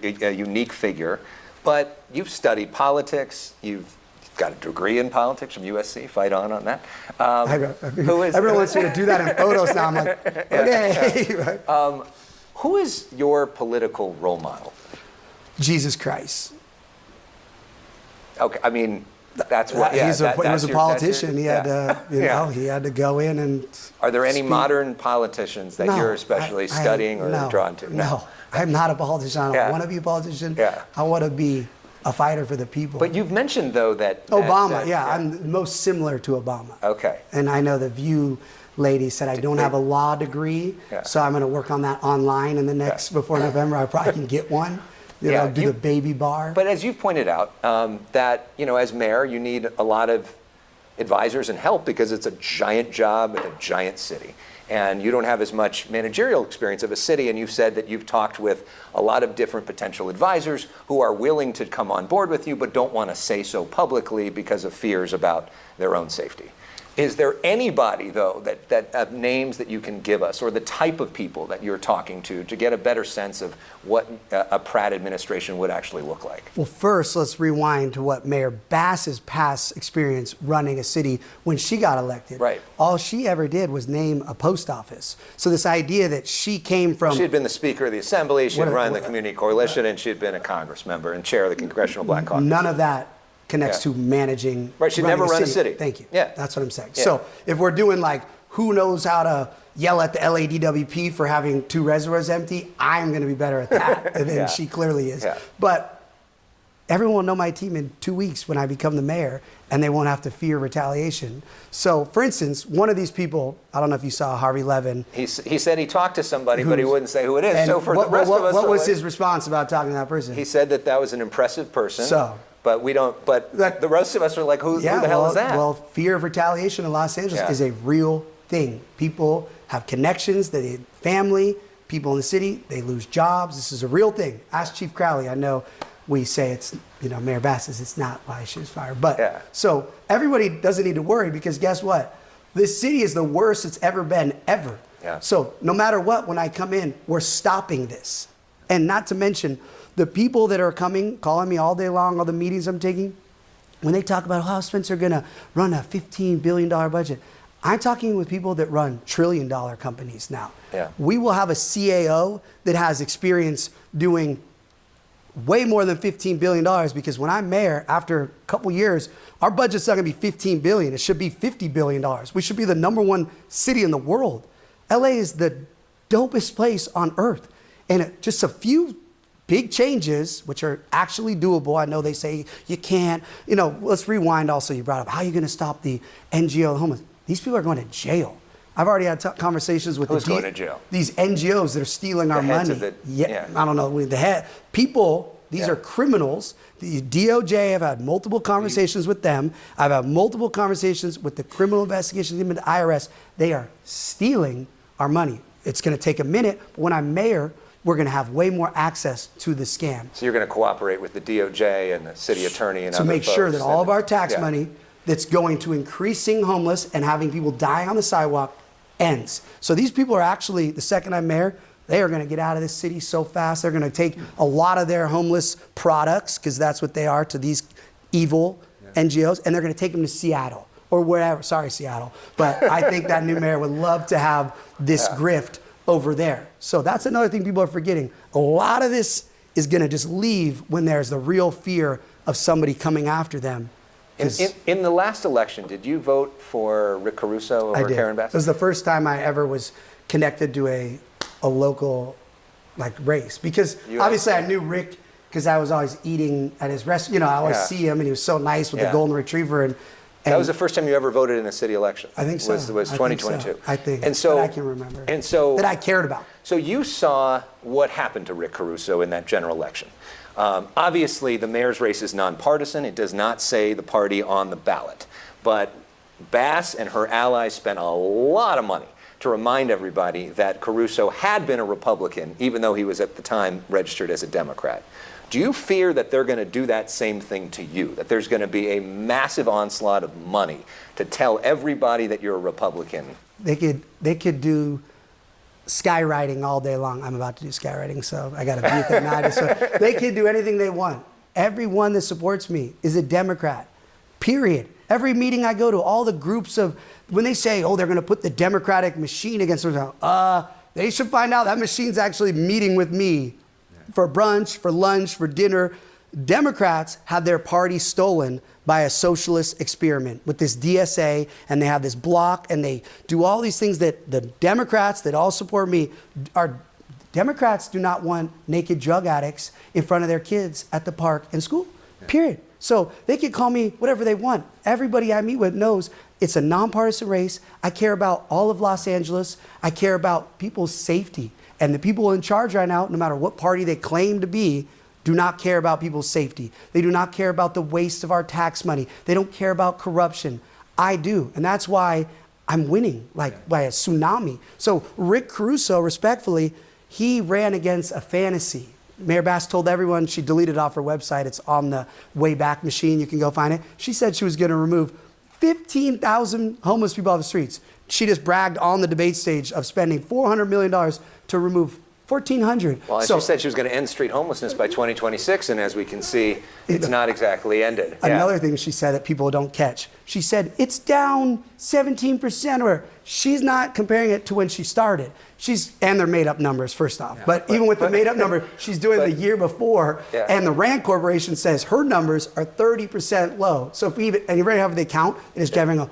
a unique figure, but you've studied politics. You've got a degree in politics from USC. Fight on that. Everyone wants me to do that in photos now. I'm like, okay. Who is your political role model? Jesus Christ. Okay, I mean, that's what. Yeah, he was a politician. He had to, he had to go in and. Are there any modern politicians that you're especially studying or drawn to? No, I'm not a politician. I don't want to be a politician. Yeah. I want to be a fighter for the people. But you've mentioned though that Obama. I'm most similar to Obama. Okay. And I know the View lady said I don't have a law degree, so I'm going to work on that online in the next before November. I probably can get one. Do the baby bar. But as you've pointed out, that as mayor, you need a lot of advisors and help because it's a giant job in a giant city. And you don't have as much managerial experience of a city, and you've said that you've talked with a lot of different potential advisors who are willing to come on board with you but don't want to say so publicly because of fears about their own safety. Is there anybody, though, that names that you can give us, or the type of people that you're talking to get a better sense of what a Pratt administration would actually look like? Well, first, let's rewind to what Mayor Bass's past experience running a city when she got elected. Right. All she ever did was name a post office. So this idea that she came from... She had been the Speaker of the Assembly, she had run the Community Coalition, and she had been a Congress member and chair of the Congressional Black Caucus. None of that connects to managing. Right, she'd never run a city. Thank you. Yeah. That's what I'm saying. Yeah. So if we're doing like, who knows how to yell at the LADWP for having 2 reservoirs empty, I'm going to be better at that than she clearly is. Yeah. But everyone will know my team in 2 weeks when I become the mayor, and they won't have to fear retaliation. So, for instance, one of these people, I don't know if you saw Harvey Levin. He said he talked to somebody, but he wouldn't say who it is. So for the rest of us, what was his response about talking to that person? He said that was an impressive person. So. But we don't. But the rest of us are like, who the hell is that? Well, fear of retaliation in Los Angeles is a real thing. People have connections, they family, people in the city, they lose jobs. This is a real thing. Ask Chief Crowley. I know we say it's, Mayor Bass says it's not why she was fired. But so everybody doesn't need to worry because guess what? This city is the worst it's ever been, ever. Yeah. So no matter what, when I come in, we're stopping this. And not to mention, the people that are coming, calling me all day long, all the meetings I'm taking, when they talk about how Spencer going to run a $15 billion budget, I'm talking with people that run $1 trillion companies now. Yeah. We will have a CAO that has experience doing way more than $15 billion because when I'm mayor, after a couple years, our budget's not going to be $15 billion. It should be $50 billion. We should be the #1 city in the world. LA is the dopest place on earth. And just a few big changes, which are actually doable. I know they say you can't. Let's rewind also. You brought up, how are you going to stop the NGO homeless? These people are going to jail. I've already had conversations with Who's going to jail? These NGOs that are stealing our money. I don't know. The head people, these are criminals. The DOJ, I've had multiple conversations with them. I've had multiple conversations with the criminal investigation team and the IRS. They are stealing our money. It's going to take a minute, but when I'm mayor, we're going to have way more access to the scam. So you're going to cooperate with the DOJ and the city attorney and to make sure that all of our tax money that's going to increasing homeless and having people die on the sidewalk ends. So these people are actually, the second I'm mayor, they are going to get out of this city so fast. They're going to take a lot of their homeless products, because that's what they are to these evil NGOs, and they're going to take them to Seattle or wherever. Sorry, Seattle. But I think that new mayor would love to have this grift over there. So that's another thing people are forgetting. A lot of this is going to just leave when there's the real fear of somebody coming after them. In the last election, did you vote for Rick Caruso over Karen Bass? It was the first time I ever was connected to a local race, because obviously I knew Rick because I was always eating at his restaurant. I always see him, and he was so nice with the golden retriever. And that was the first time you ever voted in a city election. I think so. Was 2022. I think. And so that I can remember. And so that I cared about. So you saw what happened to Rick Caruso in that general election. Obviously, the mayor's race is nonpartisan. It does not say the party on the ballot. But Bass and her allies spent a lot of money to remind everybody that Caruso had been a Republican, even though he was at the time registered as a Democrat. Do you fear that they're going to do that same thing to you, that there's going to be a massive onslaught of money to tell everybody that you're a Republican? They could do skywriting all day long. I'm about to do skywriting, so I got to be at that night. So they can do anything they want. Everyone that supports me is a Democrat, period. Every meeting I go to, all the groups of, when they say, oh, they're going to put the Democratic machine against them, they should find out that machine's actually meeting with me for brunch, for lunch, for dinner. Democrats have their party stolen by a socialist experiment with this DSA, and they have this block, and they do all these things that the Democrats that all support me are. Democrats do not want naked drug addicts in front of their kids at the park and school, period. So they can call me whatever they want. Everybody I meet with knows it's a nonpartisan race. I care about all of Los Angeles. I care about people's safety. And the people in charge right now, no matter what party they claim to be, do not care about people's safety. They do not care about the waste of our tax money. They don't care about corruption. I do. And that's why I'm winning, like by a tsunami. So Rick Caruso, respectfully, he ran against a fantasy. Mayor Bass told everyone, she deleted it off her website. It's on the Wayback Machine. You can go find it. She said she was going to remove 15,000 homeless people off the streets. She just bragged on the debate stage of spending $400 million to remove 1,400. Well, she said she was going to end street homelessness by 2026, and as we can see, it's not exactly ended. Another thing she said that people don't catch. She said it's down 17%, or she's not comparing it to when she started. And they're made up numbers, first off. But even with the made up number, she's doing the year before, and the Rand Corporation says her numbers are 30% low. So if we even, and you already have the account, and it's driving, what?